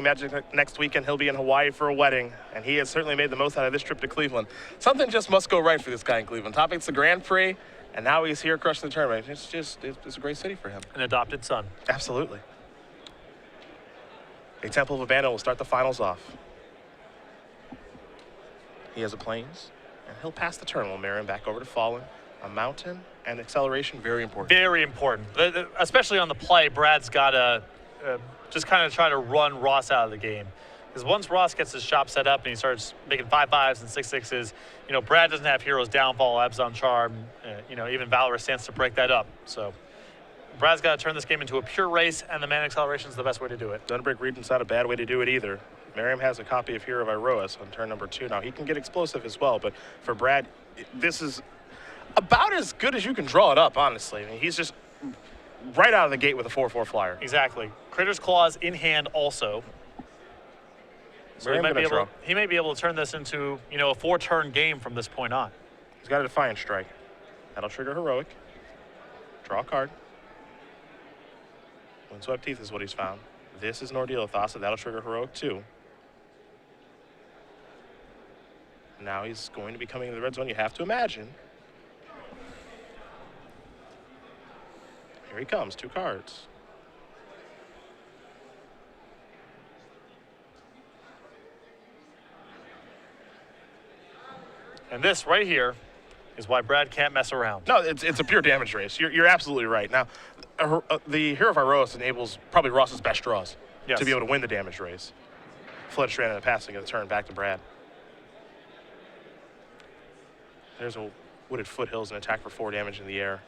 Magic next weekend. He'll be in Hawaii for a wedding, and he has certainly made the most out of this trip to Cleveland. Something just must go right for this guy in Cleveland. Top eight's the Grand Prix, and now he's here crushing the tournament. It's a great city for him. An adopted son. Absolutely. A Temple of Abandon will start the finals off. He has a plains, and he'll pass the turn. Will Merriam back over to Fallen. A mountain and acceleration, very important. Very important, especially on the play. Brad's got to just kind of try to run Ross out of the game. Because once Ross gets his shop set up and he starts making 5-5s and 6-6s, Brad doesn't have Hero's Downfall, Abzon Charm, even Valorous stands to break that up. So Brad's got to turn this game into a pure race, and the man acceleration is the best way to do it. Dunbrick Regent's not a bad way to do it either. Merriam has a copy of Hero of Iroas on turn number 2. Now, he can get explosive as well, but for Brad, this is about as good as you can draw it up, honestly. I mean, he's just right out of the gate with a 4-4 flyer. Exactly. Critter's Claws in hand also. So he may be able to turn this into, a 4-turn game from this point on. He's got a Defiant Strike. That'll trigger Heroic. Draw a card. Windswept Teeth is what he's found. This is Nordeal Thassa. That'll trigger Heroic too. Now he's going to be coming in the red zone, you have to imagine. Here he comes, 2 cards. And this right here is why Brad can't mess around. No, it's a pure damage race. You're absolutely right. Now, the Hero of Iroas enables probably Ross's best draws to be able to win the damage race. Flood Strand and a passing of the turn back to Brad. There's a Wooded Foothills and attack for 4 damage in the air.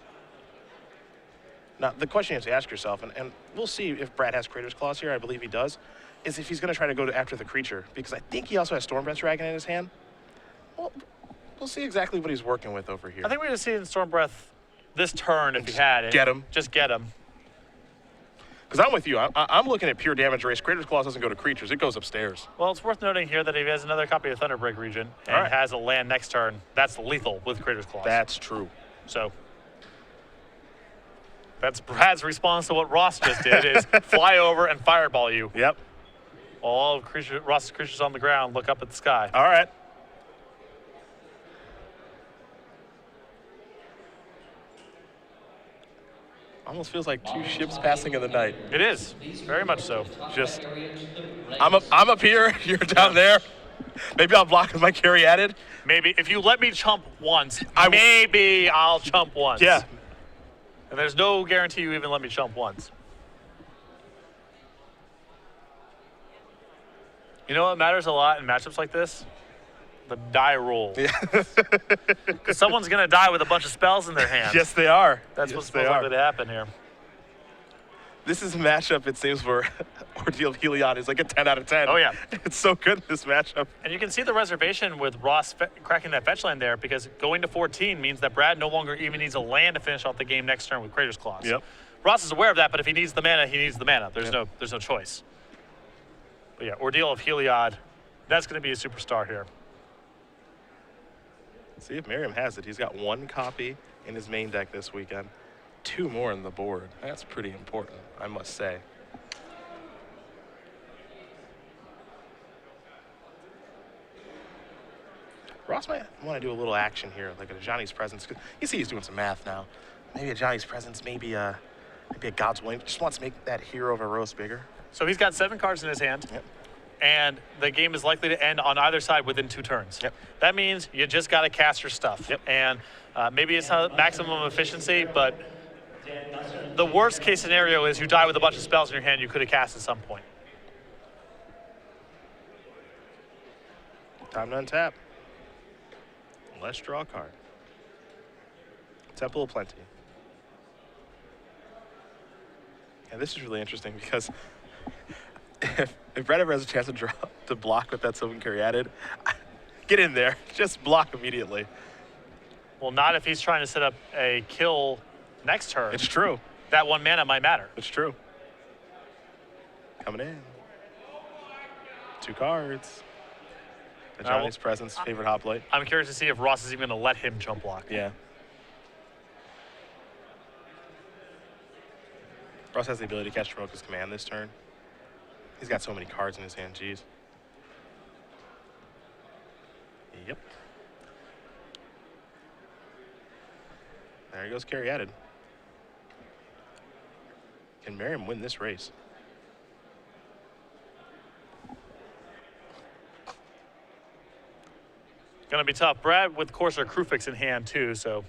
Now, the question you have to ask yourself, and we'll see if Brad has Crater's Claws here, I believe he does, is if he's going to try to go after the creature, because I think he also has Stormbreath Dragon in his hand. Well, we'll see exactly what he's working with over here. I think we're going to see in Stormbreath this turn if he had it. Get him. Just get him. Because I'm with you. I'm looking at pure damage race. Crater's Claws doesn't go to creatures. It goes upstairs. Well, it's worth noting here that if he has another copy of Thunderbreak Region and has a land next turn, that's lethal with Crater's Claws. That's true. So that's Brad's response to what Ross just did, is fly over and fireball you. Yep. All of Ross's creatures on the ground look up at the sky. All right. Almost feels like 2 ships passing in the night. It is, very much so. Just, I'm up here, you're down there. Maybe I'll block with my carry added. Maybe, if you let me chump once, maybe I'll chump once. Yeah. And there's no guarantee you even let me chump once. You know what matters a lot in matchups like this? The die roll. Yeah. Because someone's going to die with a bunch of spells in their hands. Yes, they are. That's what's most likely to happen here. This is a matchup, it seems, where Ordeal of Heliod is like a 10 out of 10. Oh, yeah. It's so good, this matchup. And you can see the reservation with Ross cracking that fetch land there, because going to 14 means that Brad no longer even needs a land to finish off the game next turn with Crater's Claws. Yep. Ross is aware of that, but if he needs the mana, he needs the mana. There's no choice. But yeah, Ordeal of Heliod, that's going to be a superstar here. See if Merriam has it. He's got 1 copy in his main deck this weekend. 2 more on the board. That's pretty important, I must say. Ross might want to do a little action here, like a Johnny's Presence. You see he's doing some math now. Maybe a Johnny's Presence, maybe a God's Willing. Just wants to make that Hero of Iroas bigger. So he's got 7 cards in his hand. Yep. And the game is likely to end on either side within 2 turns. Yep. That means you just got to cast your stuff. Yep. And maybe it's not maximum efficiency, but the worst case scenario is you die with a bunch of spells in your hand you could have cast at some point. Time to untap. Let's draw a card. Temple of Plenty. And this is really interesting because if Brad ever has a chance to block with that Sylvan Caryatid, get in there. Just block immediately. Well, not if he's trying to set up a kill next turn. It's true. That 1 mana might matter. It's true. Coming in. 2 cards. A Johnny's Presence, favorite hoplite. I'm curious to see if Ross is even going to let him jump block. Yeah. Ross has the ability to cast Dromoka's Command this turn. He's got so many cards in his hand, jeez. Yep. There he goes, carry added. Can Merriam win this race? Going to be tough. Brad with Corsair Crewfix in hand too, so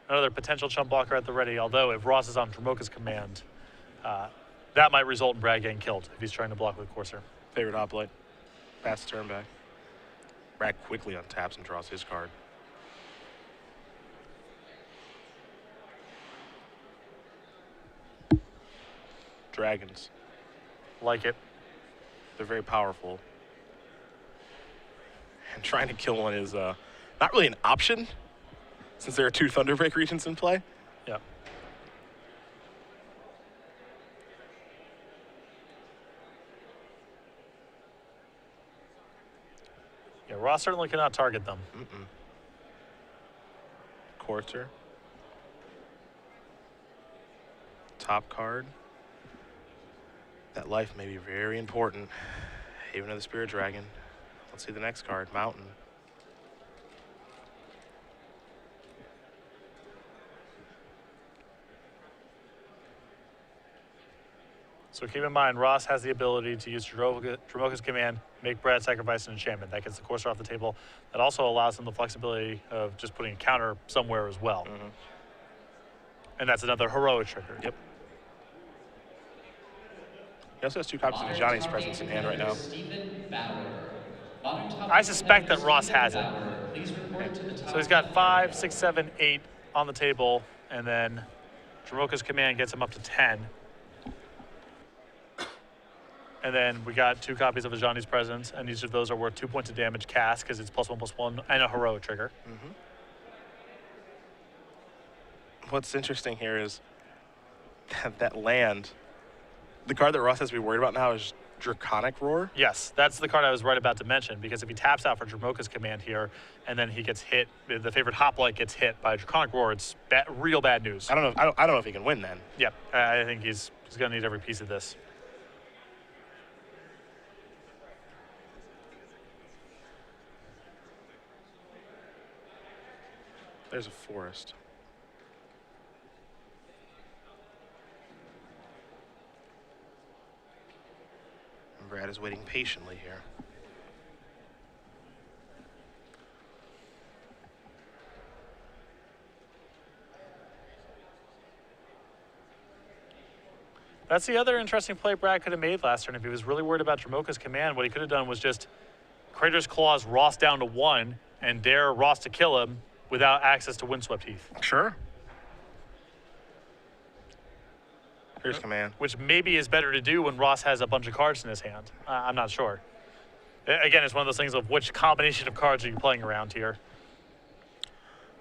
another potential chump blocker at the ready. Although if Ross is on Dromoka's command, that might result in Brad getting killed if he's trying to block with Corsair. Favorite hoplite. Fast turn back. Brad quickly untaps and draws his card. Dragons. Like it. They're very powerful. And trying to kill one is not really an option since there are 2 Thunderbreak Regents in play. Yeah. Yeah, Ross certainly cannot target them. Corsair. Top card. That life may be very important. Haven of the Spirit Dragon. Let's see the next card, Mountain. So keep in mind, Ross has the ability to use Dromoka's command, make Brad sacrifice an enchantment. That gets the Corsair off the table. That also allows him the flexibility of just putting a counter somewhere as well. And that's another heroic trigger. Yep. He also has 2 copies of Johnny's Presence in hand right now. I suspect that Ross has it. So he's got 5, 6, 7, 8 on the table, and then Dromoka's command gets him up to 10. And then we got 2 copies of Ajani's Presence, and each of those are worth 2 points of damage cast because it's +1/+1 and a heroic trigger. What's interesting here is that land, the card that Ross has to be worried about now is Draconic Roar. Yes, that's the card I was right about to mention, because if he taps out for Dromoka's command here, and then he gets hit, the favorite hoplite gets hit by Draconic Roar, it's real bad news. I don't know if he can win then. Yep, I think he's going to need every piece of this. There's a forest. And Brad is waiting patiently here. That's the other interesting play Brad could have made last turn. If he was really worried about Dromoka's command, what he could have done was just Crater's Claws Ross down to 1 and dare Ross to kill him without access to Windswept Heath. Sure. Here's command. Which maybe is better to do when Ross has a bunch of cards in his hand. I'm not sure. Again, it's one of those things of which combination of cards are you playing around here.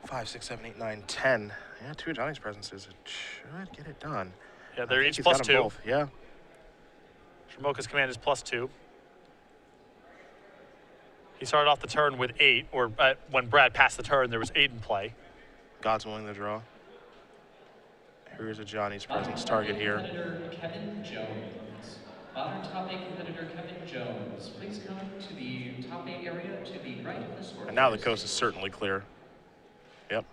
5, 6, 7, 8, 9, 10. Yeah, 2 Johnny's Presences. It should get it done. Yeah, they're each He's got them +2. both. Yeah. Dromoka's command is +2. He started off the turn with 8, or when Brad passed the turn, there was 8 in play. God's willing to draw. Here's a Johnny's Presence target here. Competitor Kevin Jones. Modern top 8 competitor Kevin Jones. Please come to the top 8 area to the right of the score. And now the coast is certainly clear. Yep.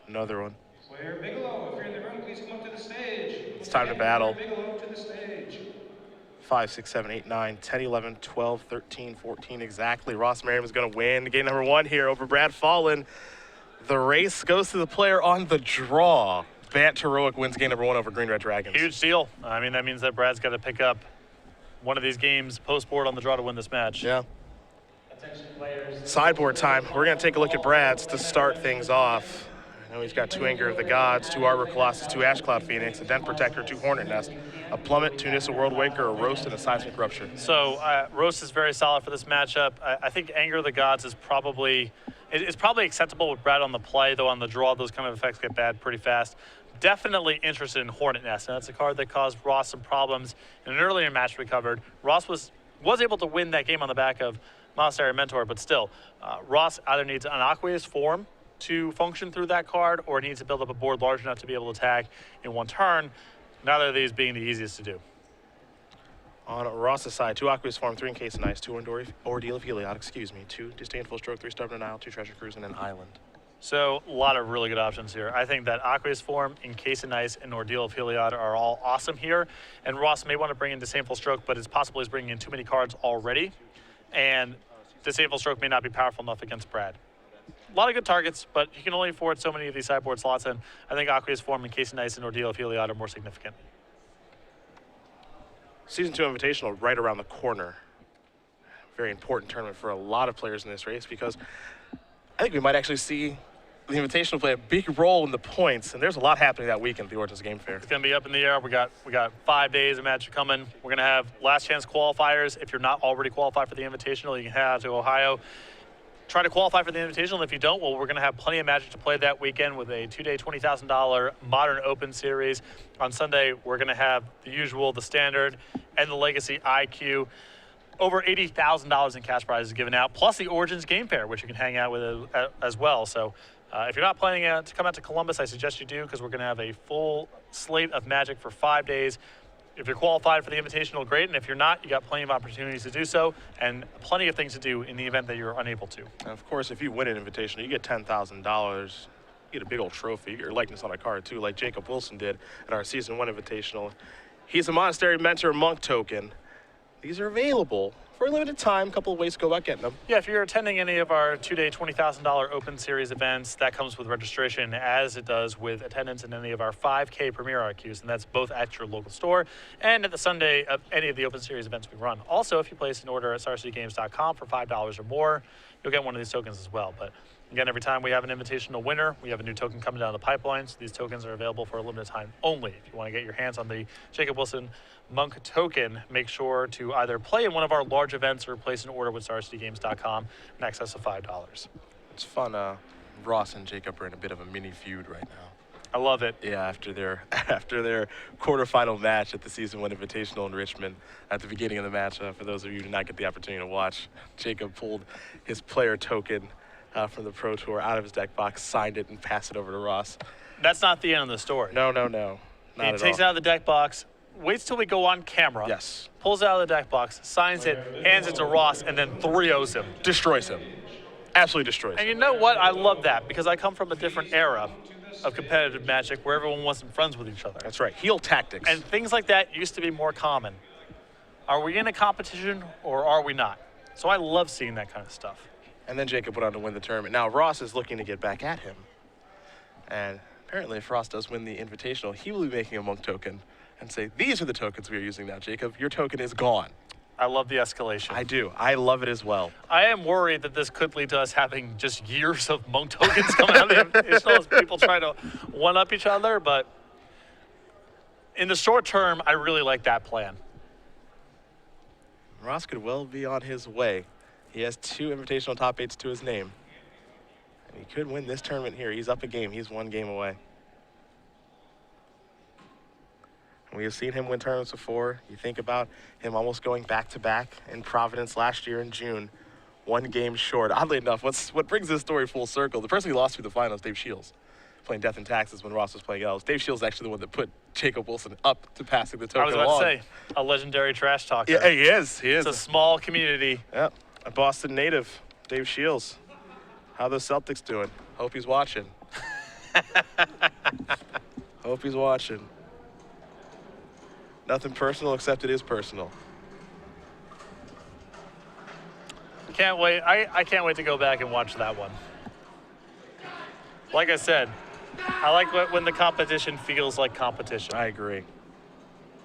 Another one. Player Bigelow, if you're in the room, please come up to the stage. It's time to battle. Bigelow to the stage. 5, 6, 7, 8, 9, 10, 11, 12, 13, 14 exactly. Ross Merriam is going to win game number 1 here over Brad Fallon. The race goes to the player on the draw. Bant Heroic wins game number 1 over Green Red Dragons. Huge deal. I mean, that means that Brad's got to pick up one of these games post-board on the draw to win this match. Yeah. Attention players. Sideboard time. We're going to take a look at Brad's to start things off. I know he's got 2 Anger of the Gods, 2 Arbor Colossus, 2 Ash Cloud Phoenix, a Den Protector, 2 Hornet Nest, a Plummet, 2 Nissa World Waker, a Roast, and a Seismic Rupture. So Roast is very solid for this matchup. I think Anger of the Gods is probably acceptable with Brad on the play, though on the draw those kind of effects get bad pretty fast. Definitely interested in Hornet Nest, and that's a card that caused Ross some problems in an earlier match we covered. Ross was able to win that game on the back of Monastery Mentor, but still, Ross either needs an Aqueous form to function through that card, or needs to build up a board large enough to be able to attack in 1 turn. Neither of these being the easiest to do. On Ross's side, 2 Aqueous Form, 3 Encased in Ice, 2 Ordeal of Heliod, 2 Disdainful Stroke, 3 Stubborn Denial, 2 Treasure Cruise, and an Island. So a lot of really good options here. I think that Aqueous Form, Encased in Ice, and Ordeal of Heliod are all awesome here. And Ross may want to bring in Disdainful Stroke, but it's possible he's bringing in too many cards already. And Disdainful Stroke may not be powerful enough against Brad. A lot of good targets, but he can only afford so many of these sideboard slots, and I think Aqueous Form, Encased in Ice, and Ordeal of Heliod are more significant. Season 2 Invitational right around the corner. Very important tournament for a lot of players in this race because I think we might actually see the Invitational play a big role in the points, and there's a lot happening that weekend at the Origins Game Fair. It's going to be up in the air. We got 5 days of Magic coming. We're going to have last chance qualifiers. If you're not already qualified for the Invitational, you can head out to Ohio. Try to qualify for the Invitational. If you don't, well, we're going to have plenty of Magic to play that weekend with a 2-day $20,000 Modern Open Series. On Sunday, we're going to have the usual, the Standard, and the Legacy IQ. Over $80,000 in cash prizes given out, plus the Origins Game Fair, which you can hang out with as well. So if you're not planning to come out to Columbus, I suggest you do because we're going to have a full slate of Magic for 5 days. If you're qualified for the Invitational, great. And if you're not, you got plenty of opportunities to do so and plenty of things to do in the event that you're unable to. And of course, if you win an Invitational, you get $10,000. You get a big old trophy. You get your likeness on a card, too, like Jacob Wilson did at our Season 1 Invitational. He's a Monastery Mentor Monk token. These are available for a limited time. A couple of ways to go about getting them. Yeah, if you're attending any of our 2-day $20,000 Open Series events, that comes with registration as it does with attendance in any of our 5K Premier IQs, and that's both at your local store and at the Sunday of any of the Open Series events we run. Also, if you place an order at StarCityGames.com for $5 or more, you'll get one of these tokens as well. But again, every time we have an Invitational winner, we have a new token coming down the pipeline, so these tokens are available for a limited time only. If you want to get your hands on the Jacob Wilson Monk token, make sure to either play in one of our large events or place an order with StarCityGames.com in excess of $5. It's fun. Ross and Jacob are in a bit of a mini feud right now. I love it. Yeah, after their quarterfinal match at the Season 1 Invitational in Richmond, at the beginning of the match, for those of you who did not get the opportunity to watch, Jacob pulled his player token from the Pro Tour out of his deck box, signed it, and passed it over to Ross. That's not the end of the story. No. Not he at takes all. it out of the deck box, waits till we go on camera, Yes. pulls it out of the deck box, signs it, hands it to Ross, and then 3-0s him. Destroys him. Absolutely destroys And him. you know what? I love that because I come from a different era of competitive Magic where everyone wasn't friends with each other. That's right. Heel tactics. And things like that used to be more common. Are we in a competition or are we not? So I love seeing that kind of stuff. And then Jacob went on to win the tournament. Now Ross is looking to get back at him. And apparently if Ross does win the Invitational, he will be making a Monk token and say, these are the tokens we are using now, Jacob. Your token is gone. I love the escalation. I do. I love it as well. I am worried that this could lead to us having just years of Monk tokens coming out of the Invitational as people try to one-up each other, but in the short term, I really like that plan. Ross could well be on his way. He has 2 Invitational top 8s to his name. And he could win this tournament here. He's up a game. He's 1 game away. And we have seen him win tournaments before. You think about him almost going back-to-back in Providence last year in June. 1 game short. Oddly enough, what brings this story full circle, the person who lost through the finals, Dave Shields, playing Death and Taxes when Ross was playing Elves. Dave Shields is actually the one that put Jacob Wilson up to passing the token I was about along. to say, a legendary trash talker. Yeah, he is. He is. It's a small community. Yep, a Boston native, Dave Shields. How those Celtics doing? Hope he's watching. Hope he's watching. Nothing personal except it is personal. Can't wait. I can't wait to go back and watch that one. Like I said, I like when the competition feels like competition. I agree.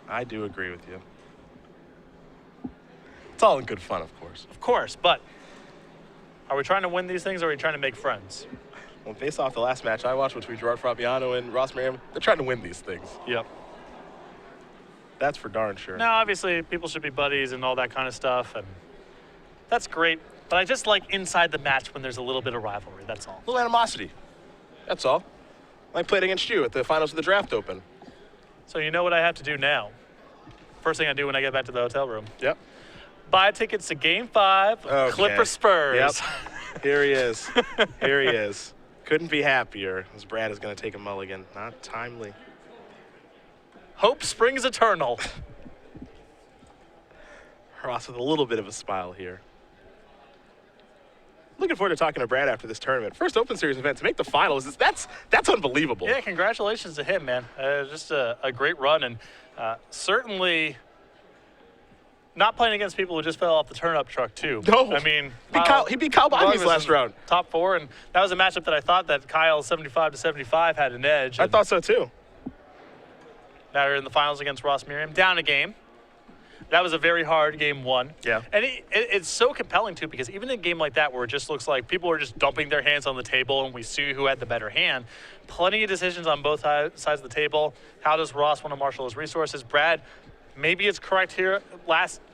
I do agree with you. It's all in good fun, of course. Of course, but are we trying to win these things or are we trying to make friends? Well, based off the last match I watched between Gerard Fabiano and Ross Merriam, they're trying to win these things. Yep. That's for darn sure. Now, obviously, people should be buddies and all that kind of stuff, and that's great. But I just like inside the match when there's a little bit of rivalry, that's all. A little animosity. That's all. I played against you at the finals of the Draft Open. So you know what I have to do now? First thing I do when I get back to the hotel room. Yep. Buy tickets to Game 5 of Okay. Clipper Spurs. Yep. Here he is. Here he is. Couldn't be happier as Brad is going to take a mulligan. Not timely. Hope springs eternal. Ross with a little bit of a smile here. Looking forward to talking to Brad after this tournament. First Open Series event to make the finals. That's unbelievable. Yeah, congratulations to him, man. Just a great run, and certainly not playing against people who just fell off the turnip truck, too. No. I mean, He beat Kyle Boggs last round. Top 4, and that was a matchup that I thought that Kyle 75-75 had an edge. I thought so, too. Now you're in the finals against Ross Merriam, down a game. That was a very hard game 1. Yeah. And it's so compelling, too, because even in a game like that where it just looks like people are just dumping their hands on the table and we see who had the better hand, plenty of decisions on both sides of the table. How does Ross want to marshal his resources? Brad, maybe it's correct here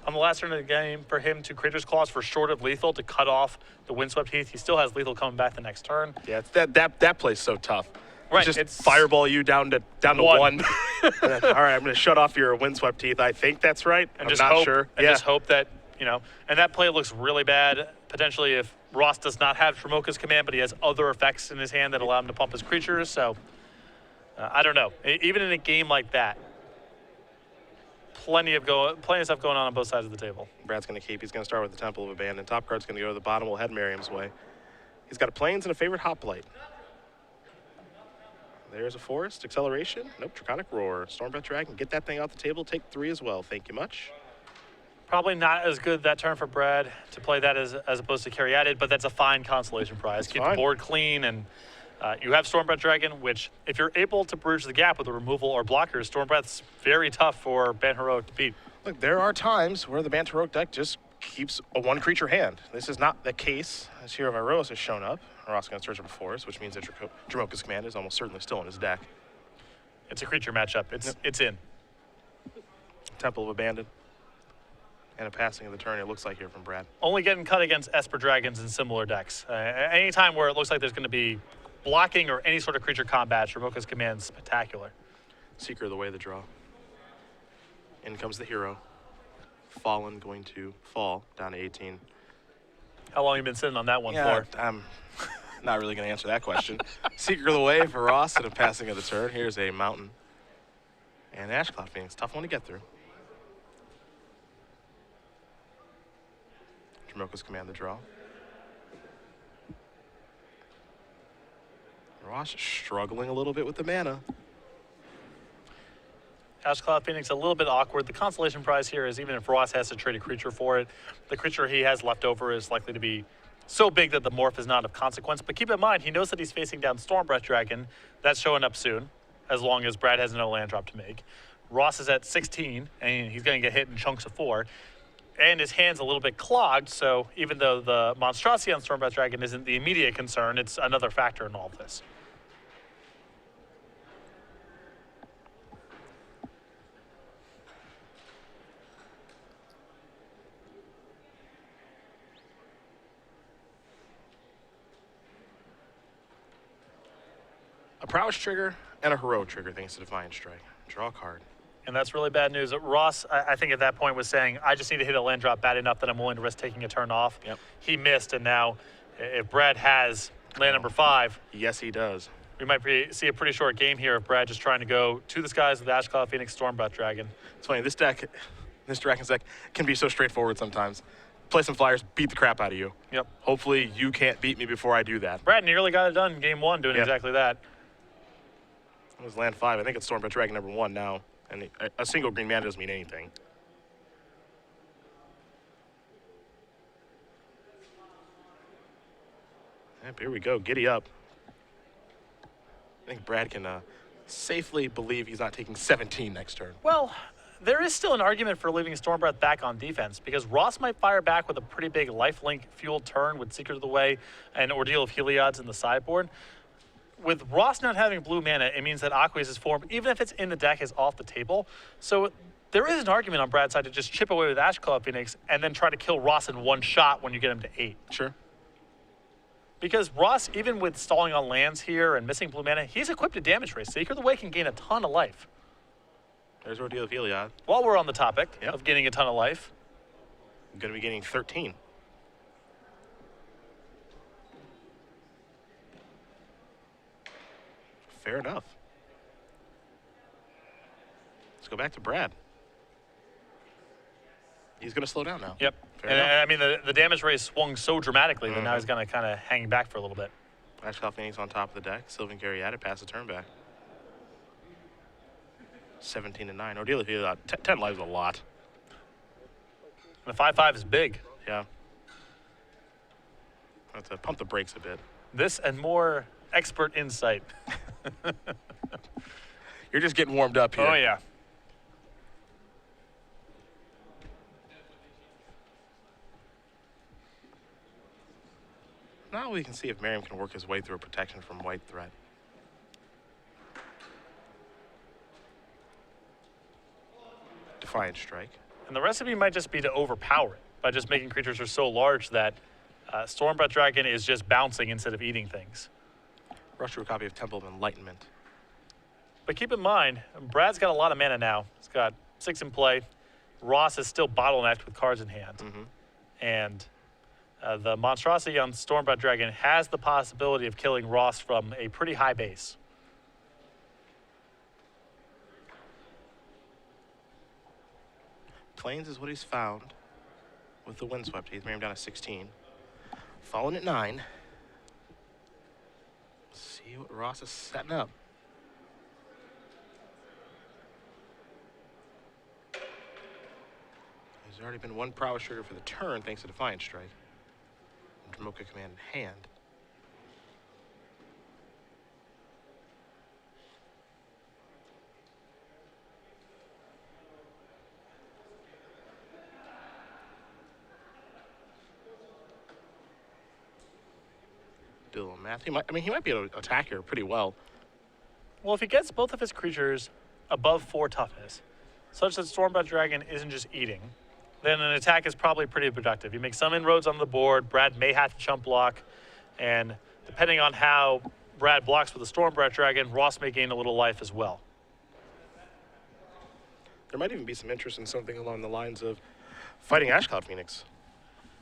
on the last turn of the game for him to Crater's Claws for short of lethal to cut off the Windswept Heath. He still has lethal coming back the next turn. Yeah, that play's so tough. Right, Just it's fireball you down to one. And then, all right, I'm going to shut off your Windswept Heath. I think that's right. And I'm just not hope, sure. And just hope that, and that play looks really bad, potentially if Ross does not have Tremoka's command, but he has other effects in his hand that allow him to pump his creatures. So, I don't know. Even in a game like that, plenty of stuff going on both sides of the table. Brad's going to keep. He's going to start with the Temple of Abandon. Top card's going to go to the bottom. We'll head Merriam's way. He's got a Plains and a favorite Hot Blight. There's a Forest. Acceleration. Nope. Draconic Roar. Stormbreath Dragon. Get that thing off the table. Take 3 as well. Thank you much. Probably not as good that turn for Brad to play that as opposed to Caryatid, but that's a fine consolation prize. Keep the board clean, and you have Stormbreath Dragon, which if you're able to bridge the gap with a removal or blockers, Stormbreath's very tough for Ban Heroic to beat. Look, there are times where the Ban Heroic deck just keeps a 1-creature hand. This is not the case as Hero of Iroas has shown up. Ross going to search up a Forest, which means that Tremoka's command is almost certainly still in his deck. It's a creature matchup. It's in. Temple of Abandon. And a passing of the turn, it looks like here from Brad. Only getting cut against Esper Dragons in similar decks. Anytime where it looks like there's going to be blocking or any sort of creature combat, Tremoka's command is spectacular. Seeker of the Way, the draw. In comes the hero. Fallen going to fall down to 18. How long have you been sitting on that one for? I'm not really going to answer that question. Seeker of the Way for Ross and a passing of the turn. Here's a Mountain. And Ashcloud Phoenix, tough one to get through. Tremoka's command the draw. Ross is struggling a little bit with the mana. Ashcloud Phoenix a little bit awkward. The consolation prize here is even if Ross has to trade a creature for it, the creature he has left over is likely to be so big that the morph is not of consequence. But keep in mind, he knows that he's facing down Stormbreath Dragon. That's showing up soon, as long as Brad has no land drop to make. Ross is at 16, and he's going to get hit in chunks of 4. And his hand's a little bit clogged, so even though the monstrosity on Stormbreath Dragon isn't the immediate concern, it's another factor in all of this. A Prowess trigger and a Heroic trigger thanks to Defiant Strike. Draw a card. And that's really bad news. Ross, I think at that point was saying, I just need to hit a land drop bad enough that I'm willing to risk taking a turn off. Yep. He missed, and now if Brad has land number 5, Yes, he does. we might see a pretty short game here of Brad just trying to go to the skies with Ashcloud Phoenix Stormbreath Dragon. It's funny, this Dragon's deck can be so straightforward sometimes. Play some flyers, beat the crap out of you. Yep. Hopefully you can't beat me before I do that. Brad nearly got it done in game 1 doing exactly that. It was land 5. I think it's Stormbreath Dragon number 1 now. And a single green mana doesn't mean anything. Yep, here we go. Giddy up. I think Brad can safely believe he's not taking 17 next turn. Well, there is still an argument for leaving Stormbreath back on defense because Ross might fire back with a pretty big lifelink fueled turn with Seeker of the Way and Ordeal of Heliod's in the sideboard. With Ross not having blue mana, it means that Aqueous' form, even if it's in the deck, is off the table. So there is an argument on Brad's side to just chip away with Ashcloud Phoenix and then try to kill Ross in one shot when you get him to 8. Sure. Because Ross, even with stalling on lands here and missing blue mana, he's equipped to damage race. Seeker of the Way can gain a ton of life. There's Ordeal of Heliod. While we're on the topic of gaining a ton of life, I'm going to be getting 13. Fair enough. Let's go back to Brad. He's going to slow down now. Yep. Fair And enough. I mean, the damage rate swung so dramatically that now he's going to kind of hang back for a little bit. Ashcroft Phoenix on top of the deck. Sylvan Carey at it, pass the turn back. 17-9. Ordeal if you 10 lives a lot. And the 5-5 is big. Yeah. Have to pump the brakes a bit. This and more expert insight. You're just getting warmed up here. Oh, yeah. Now we can see if Merriam can work his way through a protection from white threat. Defiant strike. And the recipe might just be to overpower it by just making creatures are so large that Stormbreath Dragon is just bouncing instead of eating things. Rush to a copy of Temple of Enlightenment. But keep in mind, Brad's got a lot of mana now. He's got 6 in play. Ross is still bottlenecked with cards in hand. And the monstrosity on Stormbreath Dragon has the possibility of killing Ross from a pretty high base. Plains is what he's found with the Windswept. He's Merriam down to 16. Fallen at 9. See what Ross is setting up. There's already been one prowess trigger for the turn thanks to Defiant Strike. And Dromoka Command in hand. Do a little math. He might be able to attack here pretty well. Well, if he gets both of his creatures above 4 toughness, such that Stormbreath Dragon isn't just eating, then an attack is probably pretty productive. You make some inroads on the board. Brad may have to chump block, and depending on how Brad blocks with a Stormbreath Dragon, Ross may gain a little life as well. There might even be some interest in something along the lines of fighting Ashcloud Phoenix.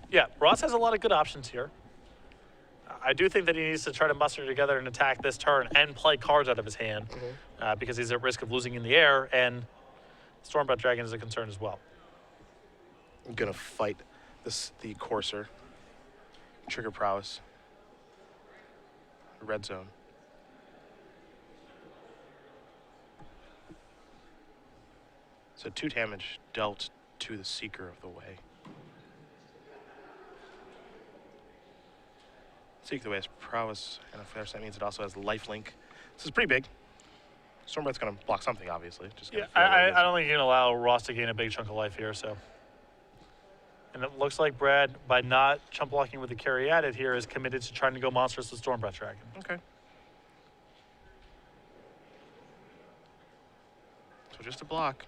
Yeah, Ross has a lot of good options here. I do think that he needs to try to muster together an attack this turn and play cards out of his hand because he's at risk of losing in the air, and Stormbreath Dragon is a concern as well. I'm gonna fight the Courser. Trigger prowess. Red zone. So 2 damage dealt to the Seeker of the Way. Seeker of the Way has prowess, and of course that means it also has lifelink. This is pretty big. Stormbreath's gonna block something, obviously. Just Yeah, gotta figure out what it is. I don't think you can allow Ross to gain a big chunk of life here, so. And it looks like Brad, by not chump blocking with the carry added here, is committed to trying to go monstrous with Stormbreath Dragon. Okay. So just a block.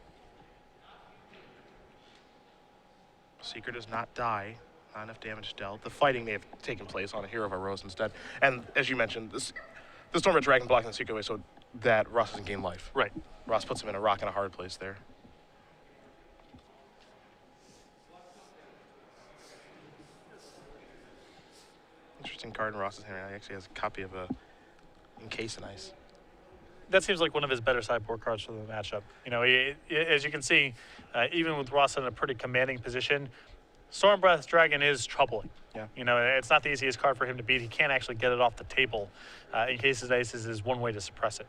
Seeker does not die. Not enough damage dealt. The fighting may have taken place on a Hero of a Rose instead. And as you mentioned, the Stormbreath Dragon blocking the Seeker away so that Ross doesn't gain life. Right. Ross puts him in a rock and a hard place there. Interesting card in Ross's hand. He actually has a copy of a Encase in Ice. That seems like one of his better sideboard cards for the matchup. You know, as you can see, even with Ross in a pretty commanding position, Stormbreath Dragon is troubling. Yeah. You know, it's not the easiest card for him to beat. He can't actually get it off the table. Encase in Ice is one way to suppress it.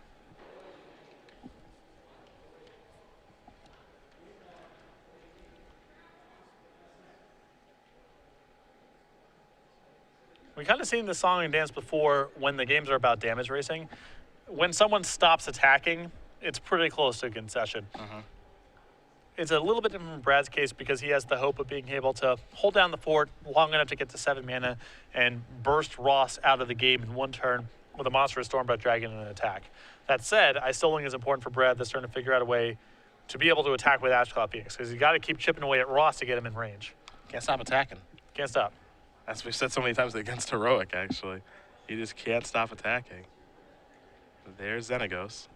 We kind of seen this song and dance before when the games are about damage racing. When someone stops attacking, it's pretty close to a concession. It's a little bit different from Brad's case because he has the hope of being able to hold down the fort long enough to get to 7 mana and burst Ross out of the game in one turn with a monstrous Stormbreath Dragon and an attack. That said, I still think it's important for Brad this turn to figure out a way to be able to attack with Ashcloud Phoenix because he's got to keep chipping away at Ross to get him in range. Can't stop attacking. Can't stop. As we've said so many times against Heroic, actually. You just can't stop attacking. There's Xenagos.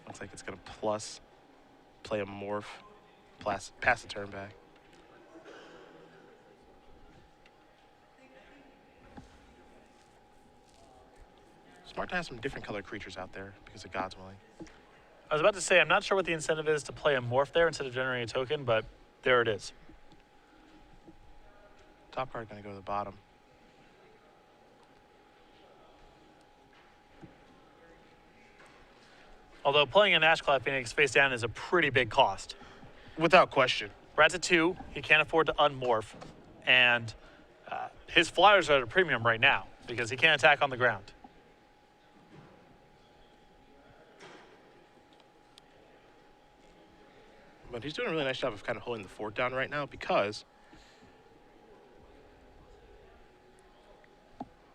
Looks like it's going to plus, play a morph, pass the turn back. Smart to have some different colored creatures out there because of God's Willing. I was about to say, I'm not sure what the incentive is to play a morph there instead of generating a token, but there it is. Top card going to go to the bottom. Although playing an Ashclad Phoenix face down is a pretty big cost. Without question. Brad's at 2. He can't afford to unmorph. And his flyers are at a premium right now because he can't attack on the ground. But he's doing a really nice job of kind of holding the fort down right now because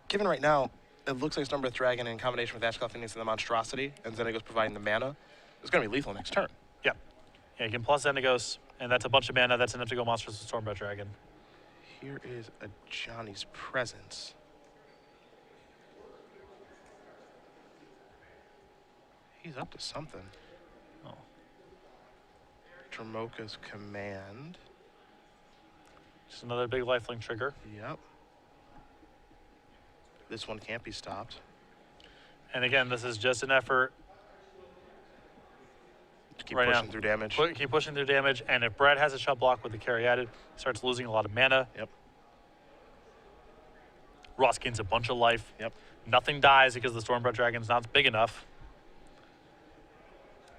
given right now, it looks like Stormbreath Dragon in combination with Ashclad Phoenix and the Monstrosity, and Xenagos providing the mana, it's going to be lethal next turn. Yep. Yeah, you can plus Xenagos, and that's a bunch of mana. That's enough to go monsters with Stormbreath Dragon. Here is a Johnny's Presence. He's up to something. Oh. Dromoka's Command. Just another big lifelink trigger. Yep. This one can't be stopped. And again, this is just an effort. To keep Right pushing now. through damage. Keep pushing through damage, and if Brad has a shot block with the carry added, he starts losing a lot of mana. Yep. Ross gains a bunch of life. Yep. Nothing dies because the Stormbreath Dragon's not big enough.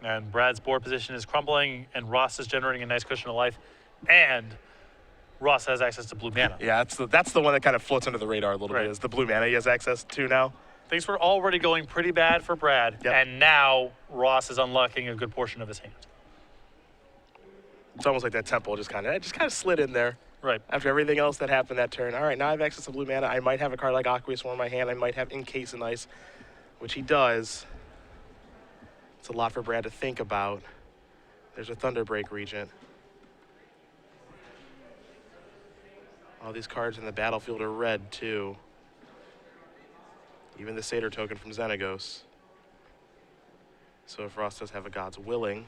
And Brad's board position is crumbling, and Ross is generating a nice cushion of life, and Ross has access to blue mana. Yeah, that's the one that kind of floats under the radar a little Right. bit, is the blue mana he has access to now. Things were already going pretty bad for Brad, Yep. and now Ross is unlocking a good portion of his hand. It's almost like that temple just kind of slid in there. Right. After everything else that happened that turn. All right, now I have access to blue mana. I might have a card like Aqueous Swarm in my hand. I might have Encase in Ice, which he does. It's a lot for Brad to think about. There's a Thunderbreak Regent. All these cards in the battlefield are red, too. Even the Satyr token from Xenagos. So if Ross does have a God's Willing,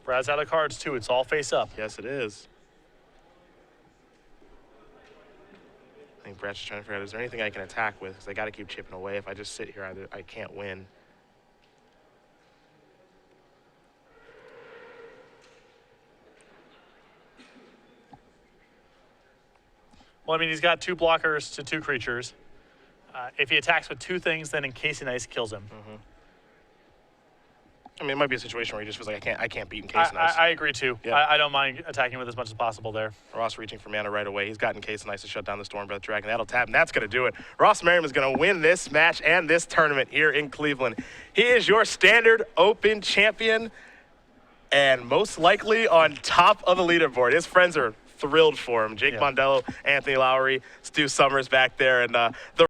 Brad's out of cards, too. It's all face up. yes, it is. I think Brad's just trying to figure out, is there anything I can attack with? Because I got to keep chipping away. If I just sit here, I can't win. Well, I mean, he's got 2 blockers to 2 creatures. If he attacks with 2 things, then Encasing Ice kills him. I mean, it might be a situation where he just feels like I can't beat Encase in Ice. I agree, too. Yeah. I don't mind attacking with as much as possible there. Ross reaching for mana right away. He's got Encase in Ice to shut down the Stormbreath Dragon. That'll tap, and that's going to do it. Ross Merriam is going to win this match and this tournament here in Cleveland. He is your standard Open champion and most likely on top of the leaderboard. His friends are thrilled for him. Jake Mondello, Anthony Lowry, Stu Summers back there, and the